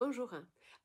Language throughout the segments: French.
Bonjour.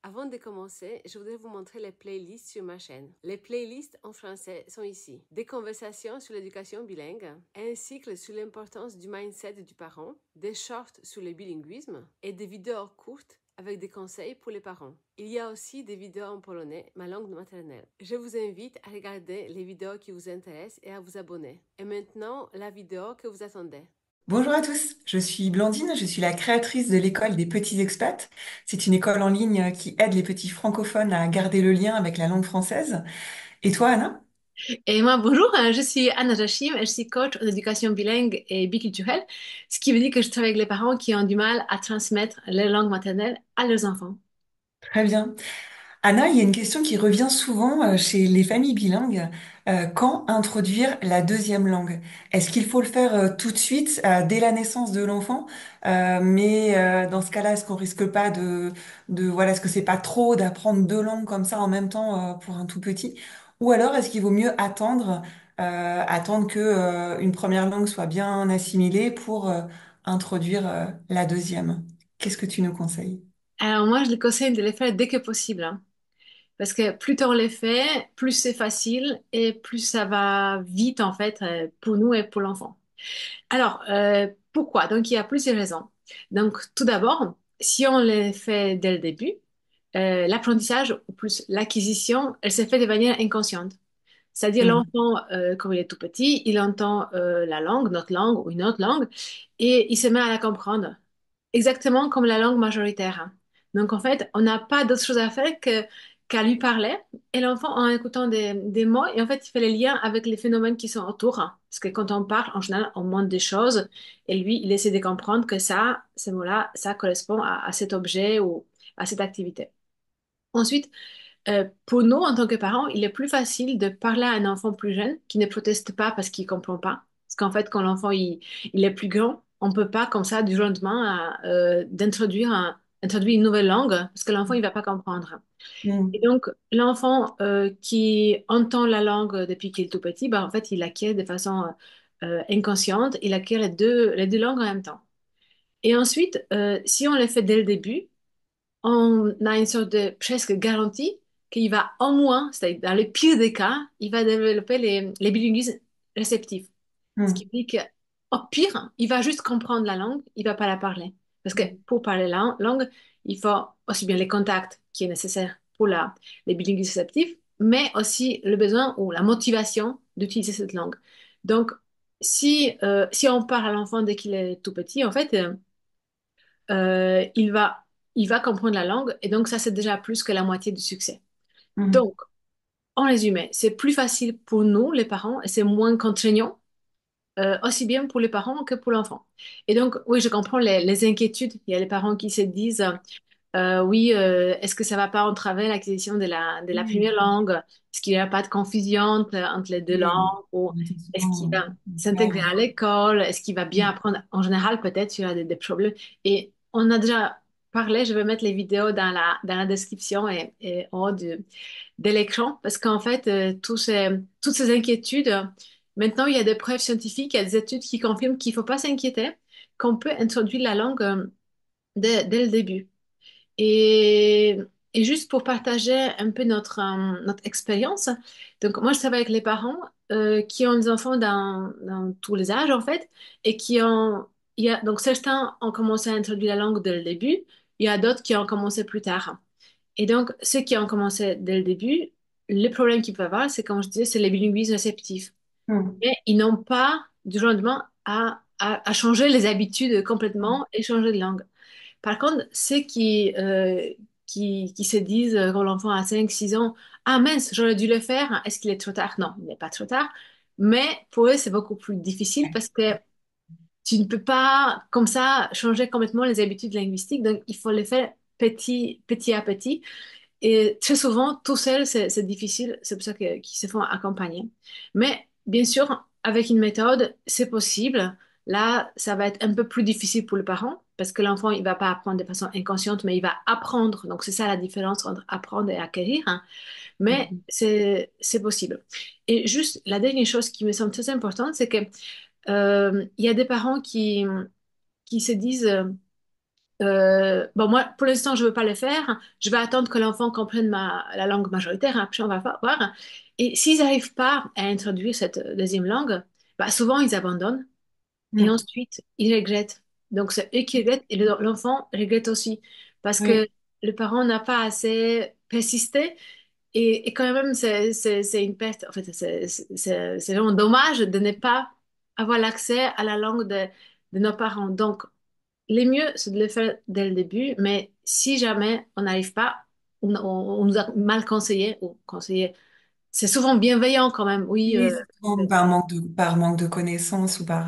Avant de commencer, je voudrais vous montrer les playlists sur ma chaîne. Les playlists en français sont ici. Des conversations sur l'éducation bilingue, un cycle sur l'importance du mindset du parent, des shorts sur le bilinguisme et des vidéos courtes avec des conseils pour les parents. Il y a aussi des vidéos en polonais, ma langue maternelle. Je vous invite à regarder les vidéos qui vous intéressent et à vous abonner. Et maintenant, la vidéo que vous attendez. Bonjour à tous, je suis Blandine, je suis la créatrice de l'école des petits expats. C'est une école en ligne qui aide les petits francophones à garder le lien avec la langue française. Et toi, Anna? Et moi, bonjour, je suis Anna Jachim, je suis coach en éducation bilingue et biculturelle, ce qui veut dire que je travaille avec les parents qui ont du mal à transmettre leur langue maternelle à leurs enfants. Très bien. Anna, il y a une question qui revient souvent chez les familles bilingues. Quand introduire la deuxième langue? Est-ce qu'il faut le faire tout de suite, dès la naissance de l'enfant? Mais dans ce cas-là, est-ce qu'on risque pas voilà, est-ce que c'est pas trop d'apprendre deux langues comme ça en même temps pour un tout petit? Ou alors, est-ce qu'il vaut mieux attendre que une première langue soit bien assimilée pour introduire la deuxième? Qu'est-ce que tu nous conseilles? Alors moi, je les conseille de les faire dès que possible, hein, parce que plus tôt on les fait, plus c'est facile et plus ça va vite en fait pour nous et pour l'enfant. Alors, pourquoi? Donc, il y a plusieurs raisons. Donc, tout d'abord, si on les fait dès le début, l'apprentissage ou plus l'acquisition, elle se fait de manière inconsciente. C'est-à-dire Hmm. l'enfant, quand il est tout petit, il entend la langue, notre langue ou une autre langue, et il se met à la comprendre, exactement comme la langue majoritaire, hein. Donc en fait, on n'a pas d'autre chose à faire qu'à lui parler, et l'enfant, en écoutant des mots, et en fait, il fait les liens avec les phénomènes qui sont autour, hein. Parce que quand on parle, en général, on montre des choses, et lui, il essaie de comprendre que ça, ces mots-là, ça correspond à cet objet ou à cette activité. Ensuite, pour nous, en tant que parents, il est plus facile de parler à un enfant plus jeune qui ne proteste pas parce qu'il comprend pas. Parce qu'en fait, quand l'enfant il est plus grand, on peut pas comme ça du jour au lendemain introduire une nouvelle langue parce que l'enfant il va pas comprendre. Et Hmm. donc l'enfant qui entend la langue depuis qu'il est tout petit, bah, en fait il l'acquiert de façon inconsciente, il acquiert les deux langues en même temps. Et ensuite, si on les fait dès le début, on a une sorte de presque garantie qu'il va au moins, c'est-à-dire dans le pire des cas, il va développer les bilinguismes réceptifs. Ce qui Hmm. dit qu'au pire, il va juste comprendre la langue, il va pas la parler. Parce que pour parler la langue, il faut aussi bien les contacts qui est nécessaire pour les bilinguismes réceptifs, mais aussi le besoin ou la motivation d'utiliser cette langue. Donc, si on parle à l'enfant dès qu'il est tout petit, en fait, euh, il va, il va comprendre la langue et donc ça, c'est déjà plus que la moitié du succès. Hmm. Donc, en résumé, c'est plus facile pour nous, les parents, et c'est moins contraignant, aussi bien pour les parents que pour l'enfant. Et donc, oui, je comprends les inquiétudes. Il y a les parents qui se disent, oui, est-ce que ça va pas entraver l'acquisition de la première Oui, langue? Est-ce qu'il n'y a pas de confusion entre les deux oui, langues? Ou on était est-ce qu'il souvent va s'intégrer malade. à l'école? Est-ce qu'il va bien apprendre? En général, peut-être il y aura des problèmes. Et on a déjà parlé, je vais mettre les vidéos dans la description et en haut de l'écran, parce qu'en fait, toutes ces inquiétudes, maintenant, il y a des preuves scientifiques, il y a des études qui confirment qu'il ne faut pas s'inquiéter, qu'on peut introduire la langue dès le début. Et, et juste pour partager un peu notre expérience, donc moi je travaille avec les parents qui ont des enfants dans tous les âges en fait, et donc certains ont commencé à introduire la langue dès le début, il y a d'autres qui ont commencé plus tard. Et donc ceux qui ont commencé dès le début, le problème qu'ils peuvent avoir, c'est comme je disais, c'est les bilinguismes réceptifs. Hmm. Mais ils n'ont pas du jour au lendemain à changer les habitudes complètement et changer de langue. Par contre, ceux qui se disent quand l'enfant a 5 6 ans, ah mince, j'aurais dû le faire, est-ce qu'il est trop tard? Non, il n'est pas trop tard. Mais pour eux, c'est beaucoup plus difficile parce que tu ne peux pas, comme ça, changer complètement les habitudes linguistiques. Donc, il faut le faire petit à petit. Et très souvent, tout seul, c'est difficile. C'est pour ça qu'ils se font accompagner. Mais bien sûr, avec une méthode, c'est possible. Là, ça va être un peu plus difficile pour le parent parce que l'enfant, il va pas apprendre de façon inconsciente, mais il va apprendre. Donc, c'est ça la différence entre apprendre et acquérir, hein. Mais c'est possible. Et juste, la dernière chose qui me semble très importante, c'est que il y a des parents qui se disent bon, moi, pour l'instant, je ne veux pas le faire. Je vais attendre que l'enfant comprenne la langue majoritaire, hein, après on va voir. Et s'ils n'arrivent pas à introduire cette deuxième langue, bah, souvent ils abandonnent et Mm. ensuite ils regrettent. Donc c'est eux qui regrettent et l'enfant regrette aussi parce que Oui, le parent n'a pas assez persisté et quand même c'est une perte. En fait, c'est vraiment dommage de ne pas avoir l'accès à la langue de nos parents. Donc les mieux, c'est de le faire dès le début, mais si jamais on n'arrive pas, on nous a mal conseillé ou conseillé. C'est souvent bienveillant quand même, oui. oui, c'est souvent par manque de connaissances ou par...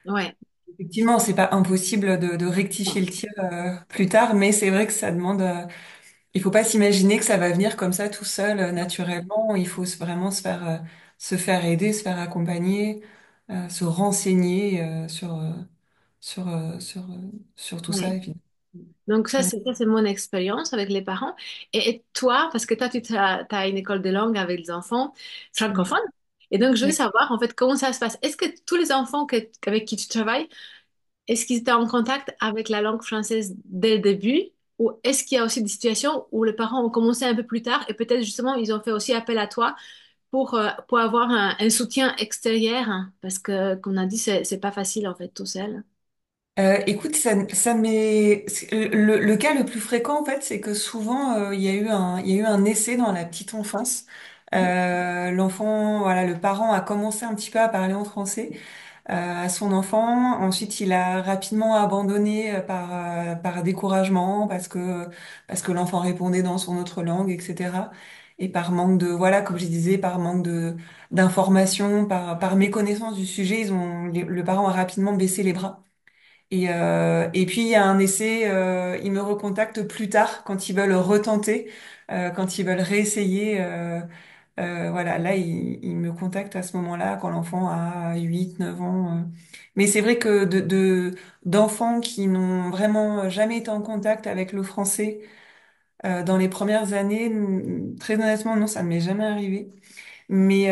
Ouais, Effectivement, c'est pas impossible de rectifier le tir plus tard, mais c'est vrai que ça demande... il faut pas s'imaginer que ça va venir comme ça tout seul, naturellement. Il faut vraiment se faire aider, se faire accompagner, se renseigner sur, sur tout ça, ouais. évidemment. Donc Ouais. ça, c'est mon expérience avec les parents. Et toi, parce que toi, t'as une école de langue avec des enfants francophones. Mm. Et donc, je veux Oui. savoir, en fait, comment ça se passe. Est-ce que tous les enfants avec qui tu travailles, est-ce qu'ils étaient en contact avec la langue française dès le début? Ou est-ce qu'il y a aussi des situations où les parents ont commencé un peu plus tard et peut-être justement ils ont fait aussi appel à toi pour avoir un soutien extérieur? Hein, parce que, comme on a dit, c'est pas facile en fait tout seul. Écoute, ça le cas le plus fréquent en fait, c'est que souvent il y a eu un essai dans la petite enfance. L'enfant, voilà, le parent a commencé un petit peu à parler en français à son enfant. Ensuite, il a rapidement abandonné par découragement parce que l'enfant répondait dans son autre langue, etc. Et par manque de, voilà, comme je disais, par manque de d'information, par méconnaissance du sujet, le parent a rapidement baissé les bras. Et puis il y a un essai, ils me recontactent plus tard quand ils veulent retenter, quand ils veulent réessayer. Voilà, là ils me contactent à ce moment-là quand l'enfant a 8 9 ans. Mais c'est vrai que d'enfants qui n'ont vraiment jamais été en contact avec le français dans les premières années, très honnêtement non, ça ne m'est jamais arrivé. Mais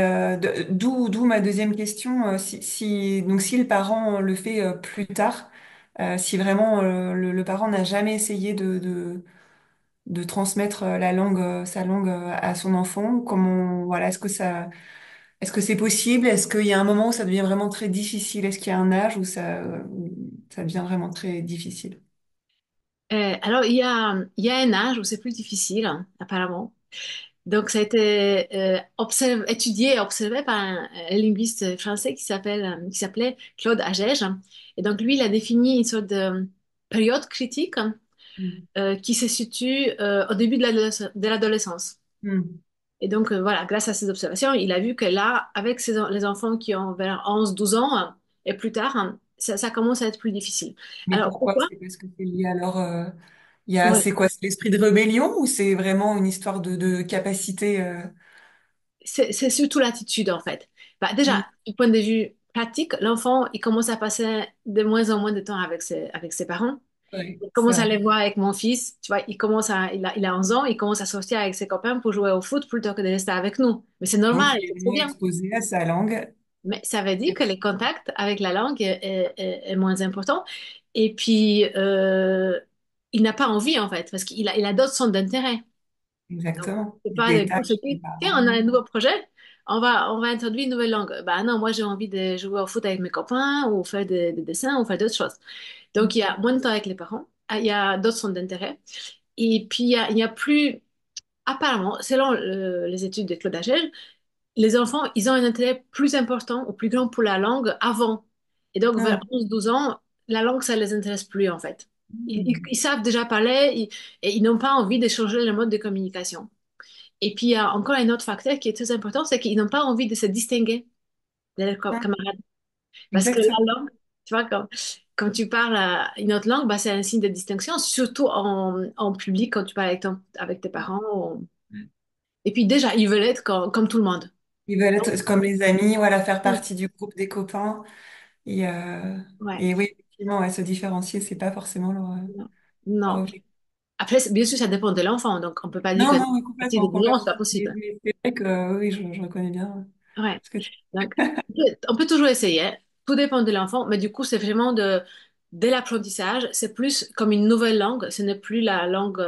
d'où ma deuxième question, donc si le parent le fait plus tard, si vraiment le parent n'a jamais essayé de transmettre la langue, sa langue à son enfant, comment voilà, est-ce que c'est possible? Est-ce qu'il y a un moment où ça devient vraiment très difficile? Est-ce qu'il y a un âge où ça devient vraiment très difficile? Alors, il y a un âge où c'est plus difficile, hein, apparemment. Donc, ça a été étudié et observé par un linguiste français qui s'appelait Claude Agege. Et donc, lui, il a défini une sorte de période critique Mm. qui se situe au début de de l'adolescence. Mm. Et donc, voilà, grâce à ces observations, il a vu que là, avec les enfants qui ont vers 11 12 ans et plus tard, ça commence à être plus difficile. Mais Alors, pourquoi? pourquoi? C'est parce que c'est lié alors, Ouais. c'est quoi? C'est l'esprit de rébellion ou c'est vraiment une histoire de capacité? C'est surtout l'attitude, en fait. Bah, Mm. déjà, du point de vue pratique, l'enfant, il commence à passer de moins en moins de temps avec ses parents. Oui, Il c'est commence à vrai. les voir avec mon fils. Tu vois, il a 11 ans, il commence à sortir avec ses copains pour jouer au foot plutôt que de rester avec nous. Mais c'est Donc, normal, il est c'est trop moins bien. exposé à sa langue. Mais ça veut dire que les contacts avec la langue est moins important. Et puis, il n'a pas envie, en fait, parce il a d'autres centres d'intérêt. Donc, Exactement. c'est Il pas de coup se détache les dire, tiens, on a parents. un nouveau projet, on va introduire une nouvelle langue. Bah non, moi j'ai envie de jouer au foot avec mes copains, ou faire des dessins, ou faire d'autres choses. Donc il y a moins de temps avec les parents, il y a d'autres centres d'intérêt. Et puis il y a plus, apparemment, selon les études de Claude Agel, les enfants, ils ont un intérêt plus important ou plus grand pour la langue avant. Et donc vers Ah. 11 12 ans, la langue, ça les intéresse plus en fait. Hmm. Ils savent déjà parler et ils n'ont pas envie de changer le mode de communication. Et puis, il y a encore un autre facteur qui est très important, c'est qu'ils n'ont pas envie de se distinguer de leurs Ah, camarades. Parce que exactement. la langue, tu vois, quand tu parles une autre langue, bah, c'est un signe de distinction, surtout en public, quand tu parles avec tes parents. Et puis déjà, ils veulent être comme tout le monde. Ils veulent Donc, être comme les amis, voilà, faire mm, partie du groupe des copains. Et, euh, ouais, et oui, effectivement, ouais, se différencier, c'est pas forcément non. leur Non. objectif. Après, bien sûr, ça dépend de l'enfant, donc on peut pas dire Non, que non, oui, à partir de complètement, 10 ans, c'est complètement. pas possible. Mais c'est vrai que oui, je reconnais bien Ouais. ce que tu... Donc, on peut toujours essayer, hein. Tout dépend de l'enfant, mais du coup, c'est vraiment de dès l'apprentissage, c'est plus comme une nouvelle langue. Ce n'est plus la langue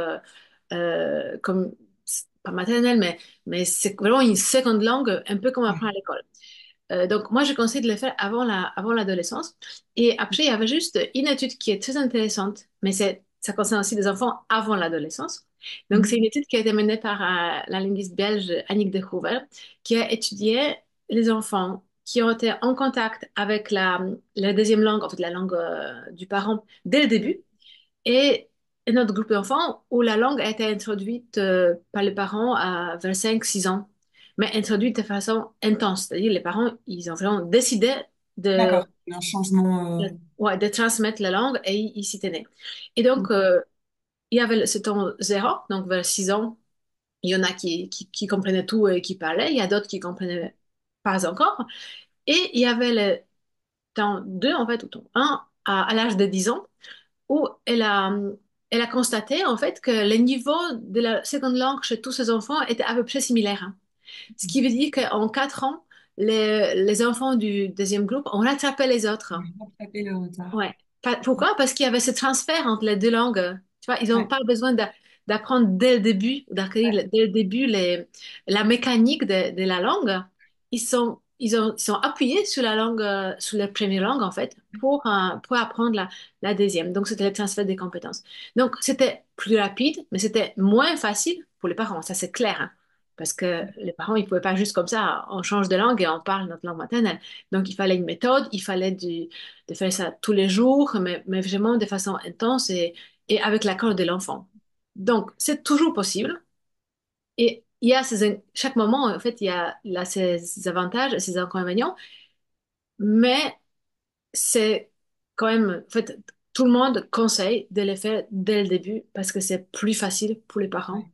comme, pas maternelle, mais c'est vraiment une seconde langue, un peu comme on Ouais. apprend à l'école. Donc, moi, je conseille de le faire avant l'adolescence. Et après, il y avait juste une étude qui est très intéressante, mais ça concerne aussi des enfants avant l'adolescence. Donc, c'est Mhm. une étude qui a été menée par la linguiste belge Annick de Hoover, qui a étudié les enfants qui ont été en contact avec la deuxième langue, en fait, la langue du parent, dès le début, et un autre groupe d'enfants où la langue a été introduite par les parents vers 5 6 ans, mais introduite de façon intense. C'est-à-dire les parents, ils ont vraiment décidé de, D'accord. Il y a un changement. ouais, de transmettre la langue et ils s'y tenaient. Et donc, il y avait ce temps zéro, donc vers 6 ans, il y en a qui comprenaient tout et qui parlaient, il y a d'autres qui comprenaient pas encore. Et il y avait le temps 2, en fait, ou temps un à l'âge de 10 ans, où elle a constaté en fait que le niveau de la seconde langue chez tous ces enfants était à peu près similaire, hein. Ce qui veut dire qu'en 4 ans, les enfants du deuxième groupe ont rattrapé les autres. On va rattraper le retard. Ouais. Pourquoi? Parce qu'il y avait ce transfert entre les deux langues. Tu vois, ils n'ont Ouais. pas besoin d'apprendre dès le début, d'acquérir Ouais. dès le début la mécanique de la langue. Ils sont appuyés sur la langue, sur la première langue, en fait, pour apprendre la deuxième. Donc, c'était le transfert des compétences. Donc, c'était plus rapide, mais c'était moins facile pour les parents. Ça, c'est clair, hein. Parce que les parents, ils ne pouvaient pas juste comme ça, on change de langue et on parle notre langue maternelle. Donc, il fallait une méthode, il fallait de faire ça tous les jours, mais vraiment de façon intense et avec l'accord de l'enfant. Donc, c'est toujours possible. Et il y a chaque moment, en fait, il y a là, ses avantages et ses inconvénients, mais c'est quand même, en fait, tout le monde conseille de les faire dès le début parce que c'est plus facile pour les parents. Ouais.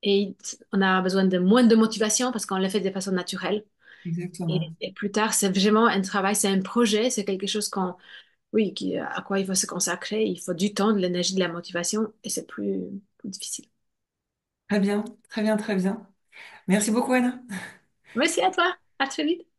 Et on a besoin de moins de motivation parce qu'on le fait de façon naturelle. Exactement. Et plus tard, c'est vraiment un travail, c'est un projet, c'est quelque chose oui, à quoi il faut se consacrer. Il faut du temps, de l'énergie, de la motivation, et c'est plus difficile. Très bien, très bien, très bien. Merci beaucoup, Anna. Merci à toi. À très vite.